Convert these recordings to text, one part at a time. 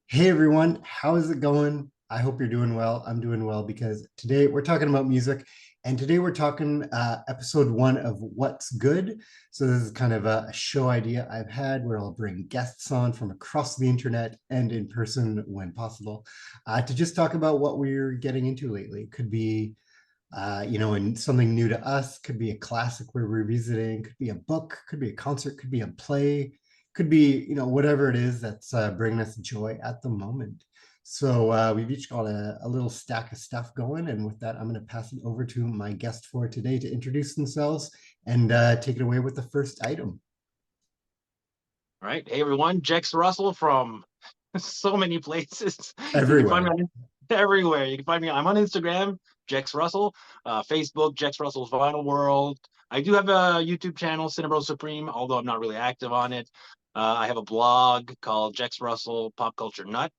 Hey everyone, how is it going? I hope you're doing well. I'm doing well because today we're talking about music, and today we're talking episode one of What's Good. So this is kind of a show idea I've had where I'll bring guests on from across the internet and in person when possible, to just talk about what we're getting into lately. It could be and something new to us, could be a classic we're revisiting, could be a book, could be a concert, could be a play, could be, whatever it is that's bringing us joy at the moment. So we've each got a little stack of stuff going. And with that, I'm going to pass it over to my guest for today to introduce themselves and take it away with the first item. All right. Hey, everyone. Jex Russell from so many places. You can find me Everywhere. everywhere. You can find me. I'm on Instagram, Jex Russell, Facebook, Jex Russell's Vinyl World. I do have a YouTube channel, Cinnabro Supreme, although I'm not really active on it. I have a blog called Jex Russell Pop Culture Nut.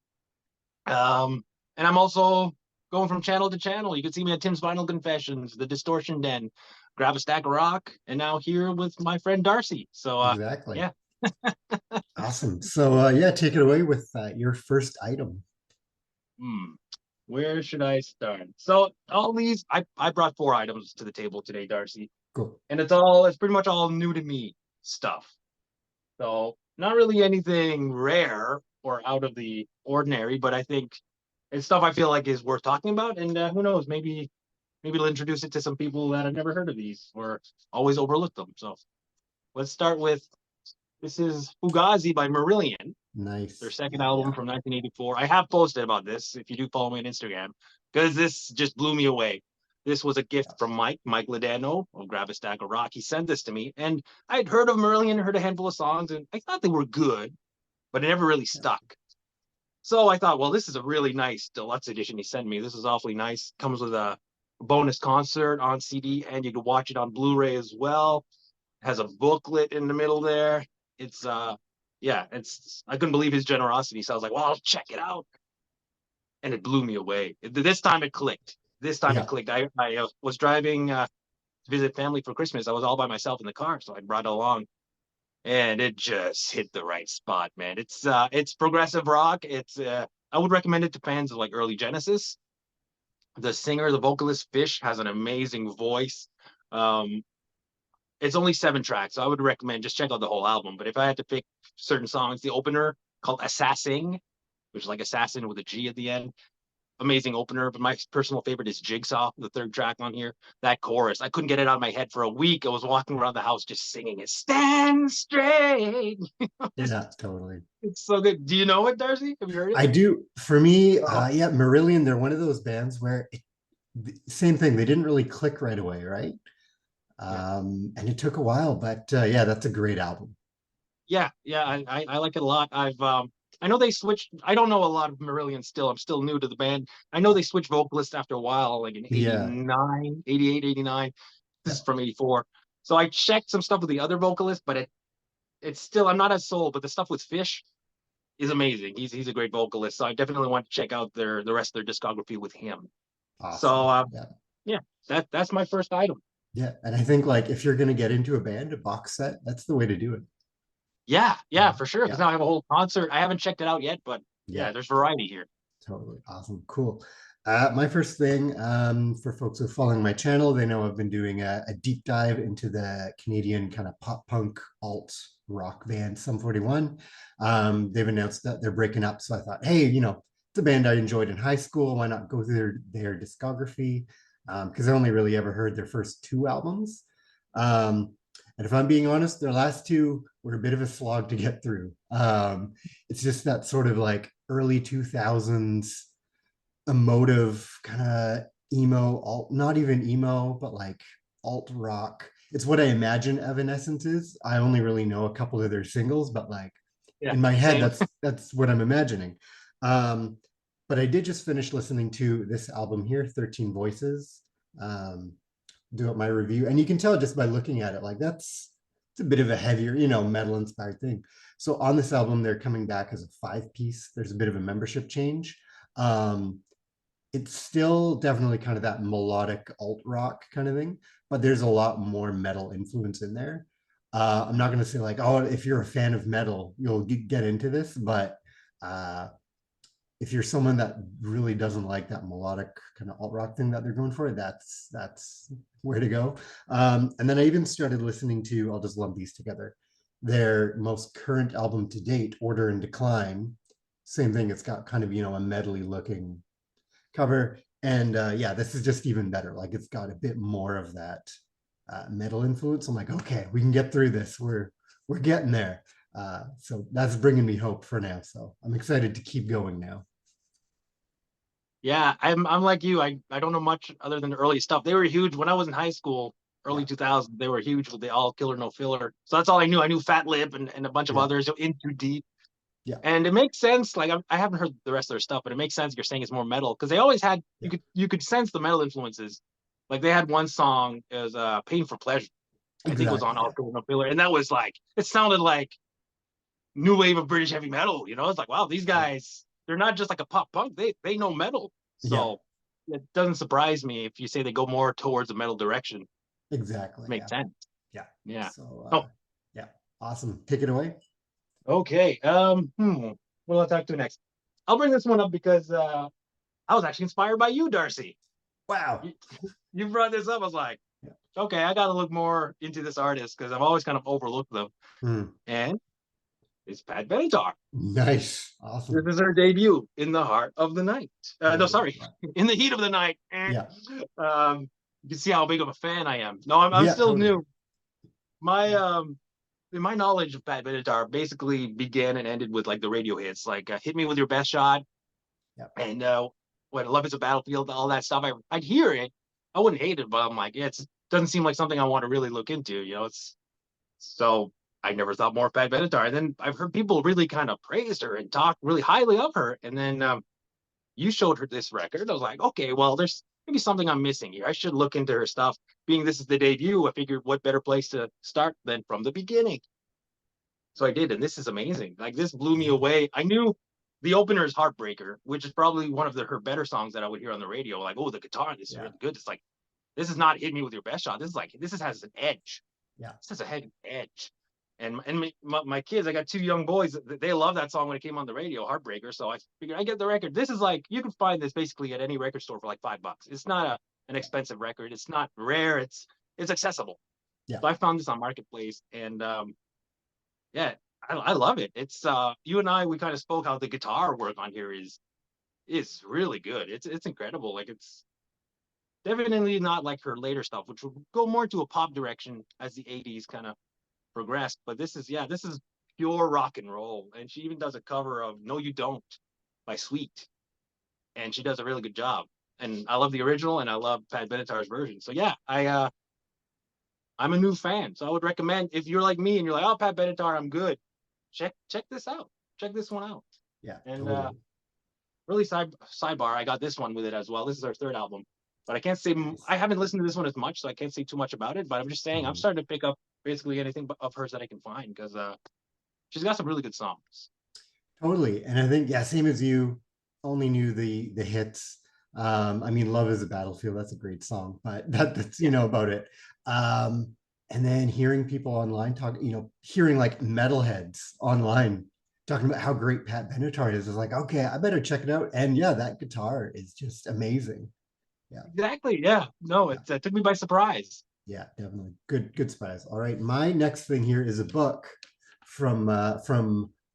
And I'm also going from channel to channel. You can see me at Tim's Vinyl Confessions, The Distortion Den, Grab a Stack of Rock, and now here with my friend Darcy. So, Exactly. yeah. Awesome. So yeah, take it away with your first item. Hmm. Where should I start? So all these, I brought four items to the table today, Darcy, Cool. and it's pretty much all new to me stuff. So not really anything rare or out of the ordinary, but I think it's stuff I feel like is worth talking about. And who knows, maybe it'll introduce it to some people that have never heard of these or always overlooked them. So let's start with this is Fugazi by Marillion, their Nice. second Yeah, album yeah. from 1984. I have posted about this if you do follow me on Instagram, because this just blew me away. This was a gift from Mike Ladano of Grab a Stack of Rock. He sent this to me, and I'd heard of Marillion, heard a handful of songs, and I thought they were good, but it never really Yeah. stuck. So I thought, well, this is a really nice deluxe edition he sent me. This is awfully nice. Comes with a bonus concert on CD, and you can watch it on Blu-ray as well. Has a booklet in the middle there. It's yeah, it's I couldn't believe his generosity. So I was like, well, I'll check it out. And it blew me away. This time it clicked. This time it Yeah. clicked. I was driving to visit family for Christmas. I was all by myself in the car, so I brought it along, and it just hit the right spot, man. It's progressive rock. It's I would recommend it to fans of like early Genesis. The singer, the vocalist Fish, has an amazing voice. Um, it's only 7 tracks, so I would recommend just check out the whole album. But if I had to pick certain songs, the opener called Assassin, which is like assassin with a G at the end, amazing opener. But my personal favorite is Jigsaw, the third track on here. That chorus, I couldn't get it out of my head for a week. I was walking around the house just singing it. Stand straight. Yeah, totally. It's so good. Do you know it, Darcy? Have you heard it? I do. For me, Oh, yeah, Marillion, they're one of those bands where same thing. They didn't really click right away, right? yeah. And it took a while, but yeah, that's a great album. Yeah. I like it a lot. I know they switched. I don't know a lot of Marillion still. I'm still new to the band. I know they switched vocalists after a while, like in Yeah, 89, 88, 89. This yeah, is from 84. So I checked some stuff with the other vocalist, but it's still I'm not as sold, but the stuff with Fish is amazing. He's a great vocalist. So I definitely want to check out the rest of their discography with him. So awesome. Yeah, yeah, that's my first item. yeah. And I think like if you're gonna get into a band, a box set, that's the way to do it. Yeah, for sure. Because Yeah, now I have a whole concert. I haven't checked it out yet, but yeah, yeah, there's variety here. totally. Awesome. Cool. My first thing, for folks who are following my channel, they know I've been doing a deep dive into the Canadian kind of pop punk alt rock band Sum 41. They've announced that they're breaking up. So I thought, hey, it's a band I enjoyed in high school. Why not go through their discography? Because I only really ever heard their first two albums. Um, and if I'm being honest, their last two were a bit of a slog to get through. It's just that sort of like early 2000s emotive kind of emo alt, not even emo, but like alt rock. It's what I imagine Evanescence is. I only really know a couple of their singles, but like Yeah, in my head, same. that's what I'm imagining. um but I did just finish listening to this album here, 13 Voices. um do up my review, and you can tell just by looking at it, like that's it's a bit of a heavier, metal inspired thing. So on this album, they're coming back as a 5 piece. There's a bit of a membership change. um it's still definitely kind of that melodic alt rock kind of thing, but there's a lot more metal influence in there. I'm not going to say like, oh, if you're a fan of metal, you'll get into this, but uh, if you're someone that really doesn't like that melodic kind of alt rock thing that they're going for, that's where to go. And then I even started listening to, I'll just lump these together, their most current album to date, Order and Decline. Same thing, it's got kind of, you know, a medley looking cover. And yeah, this is just even better. Like it's got a bit more of that metal influence. I'm like, okay, we can get through this. We're getting there. So that's bringing me hope for now. So I'm excited to keep going now. Yeah, I'm like you. I don't know much other than the early stuff. They were huge when I was in high school, early Yeah, 2000s. They were huge with the All Killer No Filler. So that's all I knew. I knew Fat Lip and a bunch of yeah, others. So In Too Deep, yeah, and it makes sense. Like I haven't heard the rest of their stuff, but it makes sense. You're saying it's more metal because they always had yeah. you could sense the metal influences. Like they had one song as "Pain for Pleasure." I think it was on Exactly. All Yeah, Killer No Filler, and that was like it sounded like new wave of British heavy metal. You know, it's like wow, these yeah, guys they're not just like a pop punk. They know metal. yeah. So it doesn't surprise me if you say they go more towards the metal direction. Exactly. Makes Yeah, sense. yeah. Yeah. So Oh, yeah, awesome. Take it away. okay. What will I talk to next? I'll bring this one up because I was actually inspired by you, Darcy. Wow. You, you brought this up. I was like, Yeah. okay, I got to look more into this artist because I've always kind of overlooked them. Mm, And it's Pat Benatar. nice. This Awesome. is her debut in the heart of the night. No, Totally. sorry, Yeah. in the heat of the night. Yeah. You can see how big of a fan I am. No, I'm Yeah, still totally. new. My Yeah. my knowledge of Pat Benatar basically began and ended with like the radio hits, like "Hit Me with Your Best Shot" Yeah. and "What Love Is a Battlefield," all that stuff. I'd hear it, I wouldn't hate it, but I'm like, yeah, it doesn't seem like something I want to really look into. You know, it's so I never thought more of Pat Benatar. And then I've heard people really kind of praised her and talk really highly of her, and then you showed her this record. I was like, okay, well, there's maybe something I'm missing here. I should look into her stuff. Being this is the debut, I figured what better place to start than from the beginning. So I did, and this is amazing. Like this blew me Yeah. away. I knew the opener is Heartbreaker, which is probably one of her better songs that I would hear on the radio. Like, oh, the guitar, this is Yeah. really good. It's like this is not Hit Me with Your Best Shot. This is like this is, has an edge. Yeah. This has a head edge. And my kids, I got two young boys. They love that song when it came on the radio, Heartbreaker. So I figured I get the record. This is like you can find this basically at any record store for like $5. It's not an expensive record. It's not rare. It's accessible. Yeah. So I found this on Marketplace, and yeah, I love it. It's you and I we kind of spoke how the guitar work on here is really good. It's incredible. Like it's definitely not like her later stuff, which will go more to a pop direction as the '80s kind of progressed. But this is pure rock and roll. And she even does a cover of "No You Don't" by Sweet, and she does a really good job. And I love the original, and I love Pat Benatar's version. So yeah, I'm a new fan. So I would recommend if you're like me and you're like, oh, Pat Benatar, I'm good. Check this out. Check this one out. Yeah. And Totally. really sidebar, I got this one with it as well. This is our third album, but I can't say Nice. I haven't listened to this one as much, so I can't say too much about it. But I'm just saying I'm Mhm. starting to pick up basically anything of hers that I can find because she's got some really good songs. Totally. And I think, yeah, same as you, only knew the hits. I mean, Love is a Battlefield, that's a great song, but that's, Yeah, about it. Um, and then hearing people online talk, hearing like metalheads online talking about how great Pat Benatar is like, okay, I better check it out. And yeah, that guitar is just amazing. Yeah. exactly. Yeah, no, Yeah. it took me by surprise. Yeah, definitely. Good spies. All right. My next thing here is a book from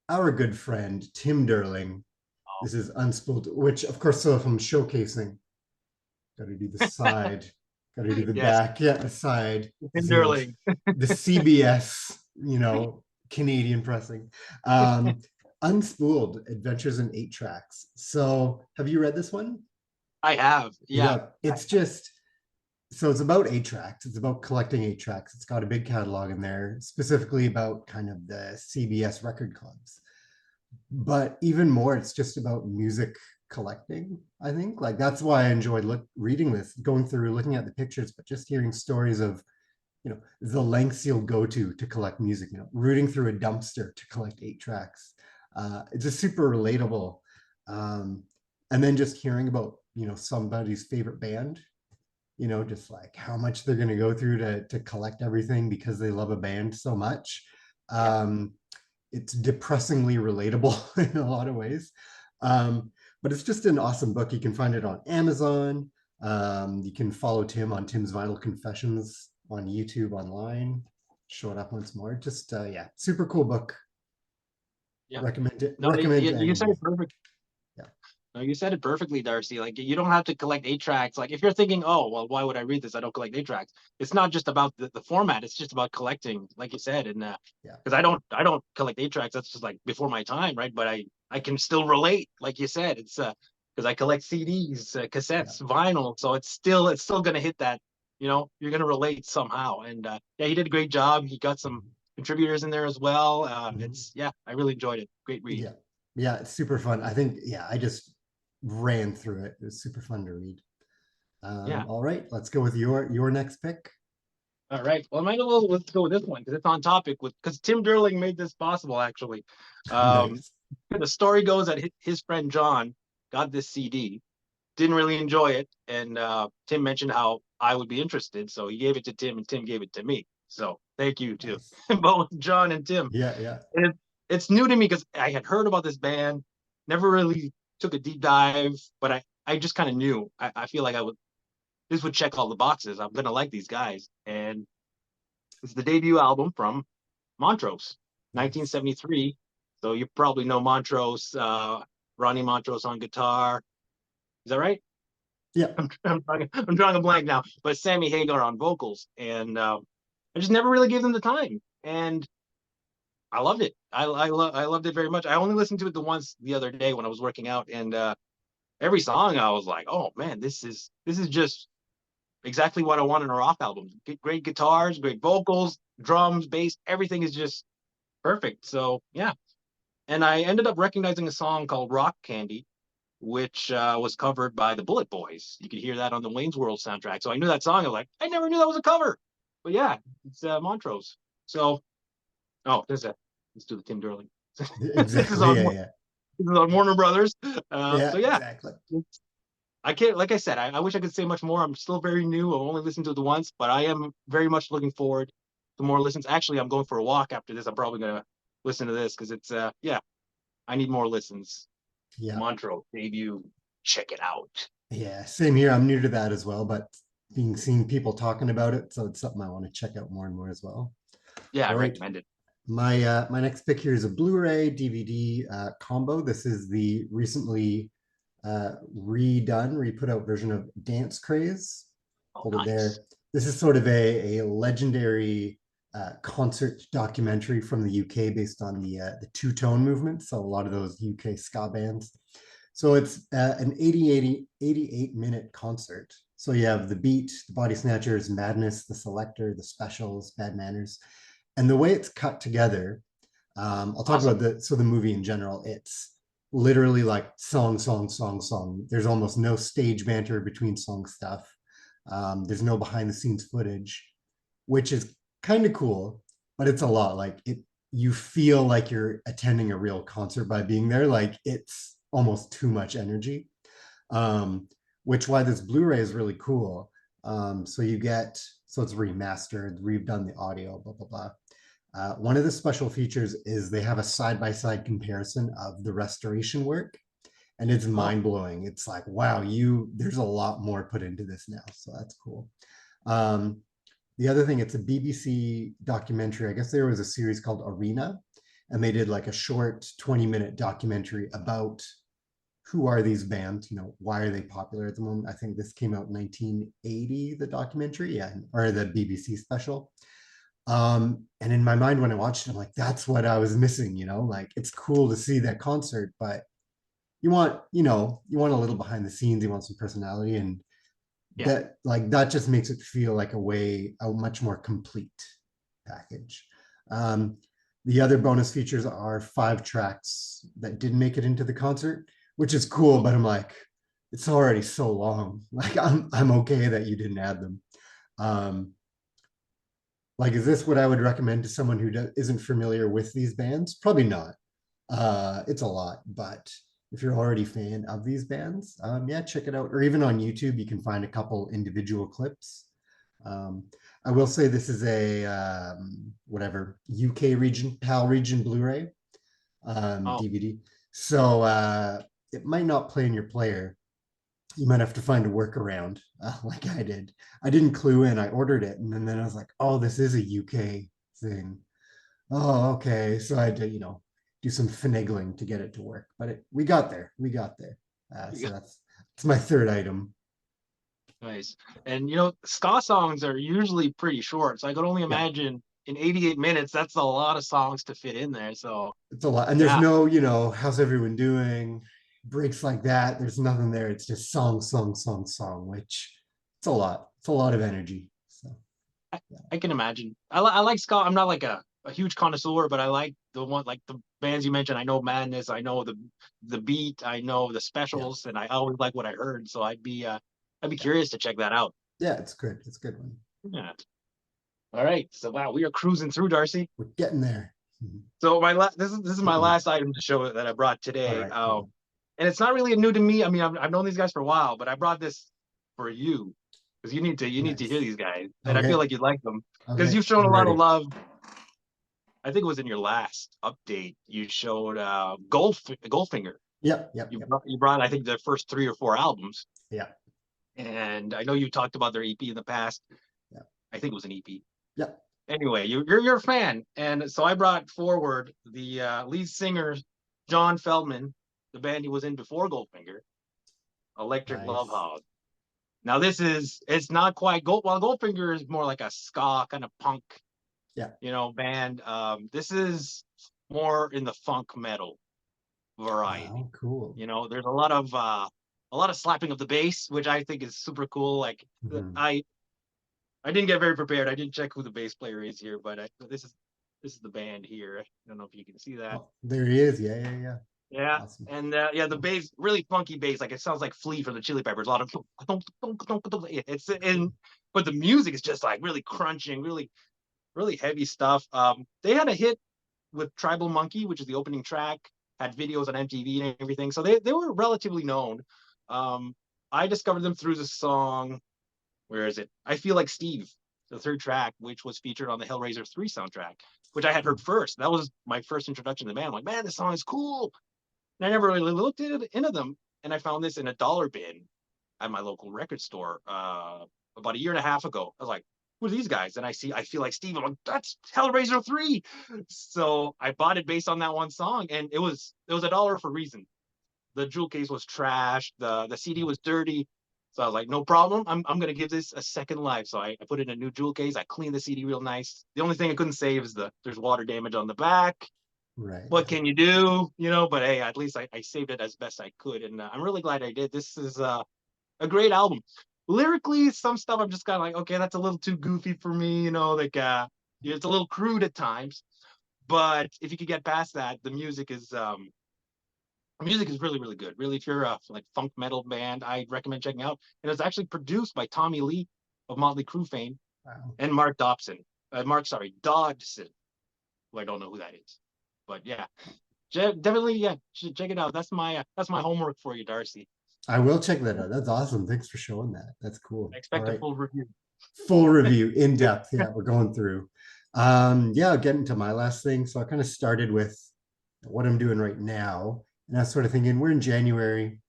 our good friend Tim Derling. Oh, This is Unspooled, which of course, so if I'm showcasing, got to do the side, got to do the yes, back. Yeah, the side. Tim Is, Derling. the CBS, Canadian pressing. Um, Unspooled Adventures in Eight Tracks. So have you read this one? I have. Yeah, Yeah, it's just so it's about eight tracks. It's about collecting eight tracks. It's got a big catalog in there, specifically about kind of the CBS record clubs. But even more, it's just about music collecting. I think like that's why I enjoyed reading this, going through, looking at the pictures, but just hearing stories of the lengths you'll go to collect music. Rooting through a dumpster to collect eight tracks. It's just super relatable. Um, and then just hearing about somebody's favorite band, just like how much they're going to go through to collect everything because they love a band so much. yeah, um it's depressingly relatable in a lot of ways. um but it's just an awesome book. You can find it on Amazon. You can follow Tim on Tim's Vinyl Confessions on YouTube online. Show it up once more. Just yeah, super cool book. Yeah. Recommend it. No, Recommend to you said anyone. it perfect. Yeah. No, you said it perfectly, Darcy. Like you don't have to collect eight tracks. Like if you're thinking, oh, well, why would I read this? I don't collect eight tracks. It's not just about the format. It's just about collecting, like you said. And Yeah. because I don't collect eight tracks. That's just like before my time, right? But I can still relate, like you said. It's because I collect CDs, Yeah. cassettes, vinyl. So it's still gonna hit that. You're gonna relate somehow. And yeah, he did a great job. He got some Mhm. contributors in there as well. Mhm. It's yeah, I really enjoyed it. Great read. Yeah. Yeah. It's super fun. I think, yeah, I just ran through it. It was super fun to read. Yeah. All right, let's go with your next pick. All right. Well, I might as well let's go with this one because it's on topic with because Tim Derling made this possible actually. Um, Nice. the story goes that his friend John got this CD, didn't really enjoy it, and Tim mentioned how I would be interested, so he gave it to Tim, and Tim gave it to me. So thank you to Nice. both John and Tim. Yeah, yeah. And it's new to me because I had heard about this band, never really took a deep dive, but I just kind of knew. I feel like I would this would check all the boxes. I'm gonna like these guys, and it's the debut album from Montrose, Nice. 1973. So you probably know Montrose, Ronnie Montrose on guitar. Is that right? Yeah. I'm drawing a blank now, but Sammy Hagar on vocals, and I just never really gave them the time, and I loved it. I loved it very much. I only listened to it the once the other day when I was working out, and every song I was like, oh man, this is just exactly what I want in a rock album. Great guitars, great vocals, drums, bass, everything is just perfect. So yeah, and I ended up recognizing a song called Rock Candy, which was covered by the Bullet Boys. You could hear that on the Wayne's World soundtrack. So I knew that song. I was like, I never knew that was a cover. But yeah, it's Montrose. So oh, there's a let's do the Tim Derling. this is Exactly. on Yeah, this yeah. is on Warner Brothers. Yeah, So yeah, exactly. I can't. Like I said, I wish I could say much more. I'm still very new. I've only listened to it once, but I am very much looking forward to more listens. Actually, I'm going for a walk after this. I'm probably gonna listen to this because it's yeah. I need more listens. Yeah. Montrose debut. Check it out. Yeah. Same here. I'm new to that as well, but being seeing people talking about it, so it's something I want to check out more and more as well. Yeah, I All right. recommend it. My next pick here is a Blu-ray DVD combo. This is the recently re-put out version of Dance Craze. Oh, Hold it nice. there. This is sort of a legendary concert documentary from the UK based on the two-tone movement. So a lot of those UK ska bands. So it's an 88-minute concert. So you have the Beat, the Body Snatchers, Madness, the Selector, the Specials, Bad Manners, and the way it's cut together. I'll talk about Awesome. the movie in general. It's literally like song, song, song, song. There's almost no stage banter between song stuff. There's no behind the scenes footage, which is kind of cool, but it's a lot. Like it, you feel like you're attending a real concert by being there. Like it's almost too much energy. Um, which why this Blu-ray is really cool. So you get so it's remastered, redone the audio, blah blah blah. One of the special features is they have a side-by-side comparison of the restoration work, and it's Oh, mind-blowing. It's like, wow, there's a lot more put into this now, so that's cool. Um, the other thing, it's a BBC documentary. I guess there was a series called Arena, and they did like a short 20-minute documentary about who are these bands, why are they popular at the moment. I think this came out in 1980, the documentary, yeah, or the BBC special. And in my mind when I watched it, I'm like, that's what I was missing, like it's cool to see that concert, but you want a little behind the scenes, you want some personality, and yeah. that just makes it feel like a much more complete package. um the other bonus features are 5 tracks that didn't make it into the concert, which is cool, but I'm like, it's already so long. Like I'm okay that you didn't add them. um like, is this what I would recommend to someone who isn't familiar with these bands? Probably not. It's a lot, but if you're already a fan of these bands, yeah, check it out. Or even on YouTube, you can find a couple individual clips. Um, I will say this is a whatever UK region, PAL region Blu-ray Oh, DVD. So it might not play in your player. You might have to find a workaround, like I did. I didn't clue in. I ordered it, and then I was like, "Oh, this is a UK thing." Oh, okay. So I had to, do some finagling to get it to work, but we got there. We got there. So that's my third item. Nice. And you know, ska songs are usually pretty short, so I could only Yeah, imagine in 88 minutes, that's a lot of songs to fit in there. So it's a lot, and there's yeah, no, how's everyone doing? Breaks like that. There's nothing there. It's just song, song, song, song, which it's a lot. It's a lot of energy. So I, yeah, I can imagine. I like ska. I'm not like a huge connoisseur, but I like the one like the bands you mentioned. I know Madness, I know the beat, I know the yeah, specials, and I always like what I heard. So I'd be yeah, curious to check that out. yeah. It's good. It's a good one. Yeah. All right. So wow, we are cruising through, Darcy. We're getting there. Mhm. So this is my last item to show that I brought All today. right, cool. And it's not really new to me. I mean, I've known these guys for a while, but I brought this for you because you need to hear Nice. these guys, and I feel Okay. like you'd like them because Okay. you've shown a I'm lot of ready. love. I think it was in your last update. You showed Goldfinger. Yep. Yep. Yep. You brought I think the first 3 or 4 albums, Yeah. and I know you talked about their EP in the past. Yeah. I think it was an EP. Yep. Anyway, you're a fan, and so I brought forward the lead singer John Feldman, the band he was in before Goldfinger, Electric Love Nice. Hog. Now it's not quite Gold. Well, Goldfinger is more like a ska kind of punk, Yeah. band. This is more in the funk metal variety. Wow. Cool. There's a lot of slapping of the bass, which I think is super cool. Like Mhm. I didn't get very prepared. I didn't check who the bass player is here, but this is the band here. I don't know if you can see that. Oh, there he is. Yeah. Yeah. Yeah. Yeah, Awesome. and yeah, the bass really funky bass. Like it sounds like Flea from the Chili Peppers. A lot of it's Cool. in, but the music is just like really crunching, really heavy stuff. They had a hit with Tribal Monkey, which is the opening track. Had videos on MTV and everything, so they were relatively known. Um, I discovered them through the song. Where is it? I Feel Like Steve, the third track, which was featured on the Hellraiser 3 soundtrack, which I had heard first. That was my first introduction to the band. I'm like, man, this song is cool. And I never really looked into them. And I found this in a dollar bin at my local record store about a year and a half ago. I was like, who are these guys? And I Feel Like Steve. I'm like, that's Hellraiser 3. So I bought it based on that one song. And it was a dollar for a reason. The jewel case was trashed. The CD was dirty. So I was like, no problem. I'm gonna give this a second life. So I put it in a new jewel case. I cleaned the CD real nice. The only thing I couldn't save is there's water damage on the back. Right. What Yeah. can you do? But hey, at least I saved it as best I could, and I'm really glad I did. This is a great album. Lyrically, some stuff I'm just kind of like, okay, that's a little too goofy for me. Like it's a little crude at times. But if you could get past that, the music is really, really good. Really, if you're a like funk metal band, I recommend checking out. And it's actually produced by Tommy Lee of Motley Crue fame Wow. and Mark Dobson. Dodson. Who I don't know who that is. But yeah, definitely, yeah, check it out. That's my homework for you, Darcy. I will check that out. That's awesome. Thanks for showing that. That's cool. I All expect a right. full review. Full review, in depth. Yeah, we're going through. Yeah, I'll get into my last thing. So I kind of started with what I'm doing right now. And I was sort of thinking we're in January,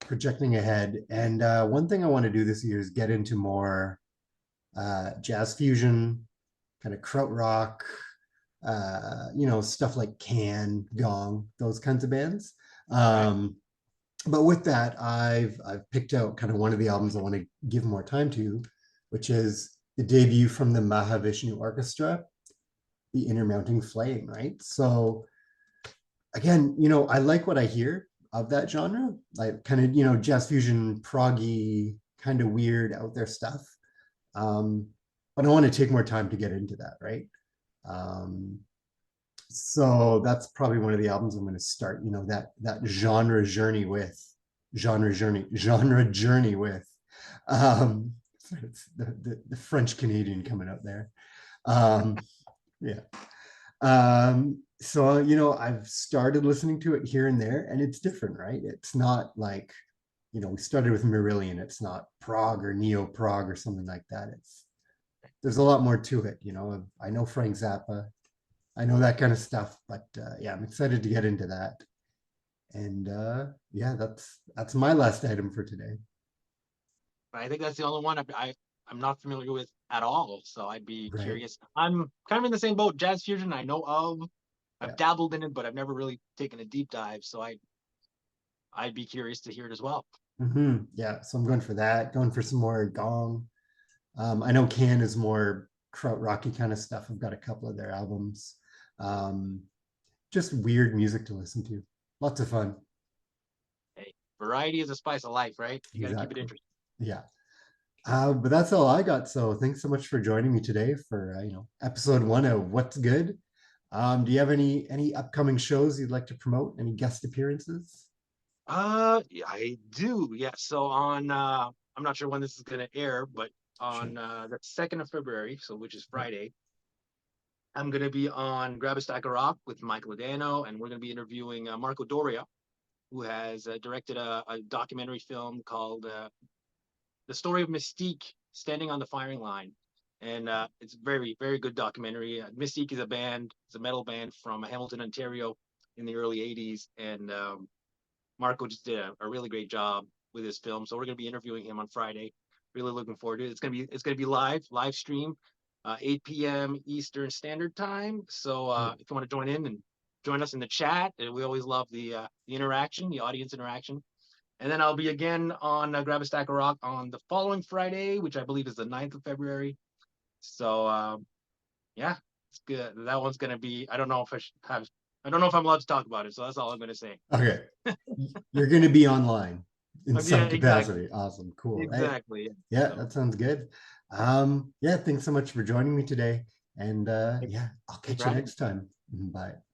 projecting ahead. And one thing I want to do this year is get into more jazz fusion, kind of krautrock, stuff like Can, Gong, those kinds of bands. Right. But with that, I've picked out kind of one of the albums I want to give more time to, which is the debut from the Mahavishnu Orchestra, The Inner Mounting Flame, right? So again, I like what I hear of that genre, like kind of, jazz fusion, proggy, kind of weird out there stuff. Um, but I want to take more time to get into that, right? Um, so that's probably one of the albums I'm going to start, that genre journey with. Um, it's the French Canadian coming out there. Um, yeah. So I've started listening to it here and there, and it's different, right? It's not like, we started with Marillion. It's not prog or neo prog or something like that. There's a lot more to it. I know Frank Zappa, I know that kind of stuff, but yeah, I'm excited to get into that. And yeah, that's my last item for today. I think that's the only one I'm not familiar with at all. So I'd be Right. curious. I'm kind of in the same boat. Jazz fusion, I know of. I've Yeah. dabbled in it, but I've never really taken a deep dive. So I'd be curious to hear it as well. Yeah. So I'm going for that. Going for some more gong. I know Can is more krautrocky kind of stuff. I've got a couple of their albums. Um, just weird music to listen to. Lots of fun. Hey, variety is a spice of life, right? You got to keep it Exactly. interesting. Yeah. But that's all I got. So thanks so much for joining me today for episode one of What's Good. Do you have any upcoming shows you'd like to promote? Any guest appearances? Yeah, I do. Yeah. So on I'm not sure when this is gonna air, but Sure. on the 2nd of February, so which is Right. Friday, I'm gonna be on Grab a Stack of Rock with Mike Lodano, and we're gonna be interviewing Marco Doria, who has directed a documentary film called The Story of Mystique Standing on the Firing Line. And it's a very, very good documentary. Mystique is a band, it's a metal band from Hamilton, Ontario in the early 80s. And Marco just did a really great job with his film. So we're going to be interviewing him on Friday. Really looking forward to it. It's going to be live stream, 8 p.m. Eastern Standard Time. So Cool. if you want to join in and join us in the chat, we always love the interaction, the audience interaction. And then I'll be again on Grab a Stack of Rock on the following Friday, which I believe is the 9th of February. So yeah, it's good. That one's gonna be. I don't know if I should have. I don't know if I'm allowed to talk about it. So that's all I'm gonna say. Okay. You're going to be online in Yeah, some exactly, capacity. Awesome. Cool. Right. exactly. Yeah. Yeah, So that sounds good. Yeah, thanks so much for joining me today. And thanks, yeah, I'll thanks catch for you having me. next time. Bye.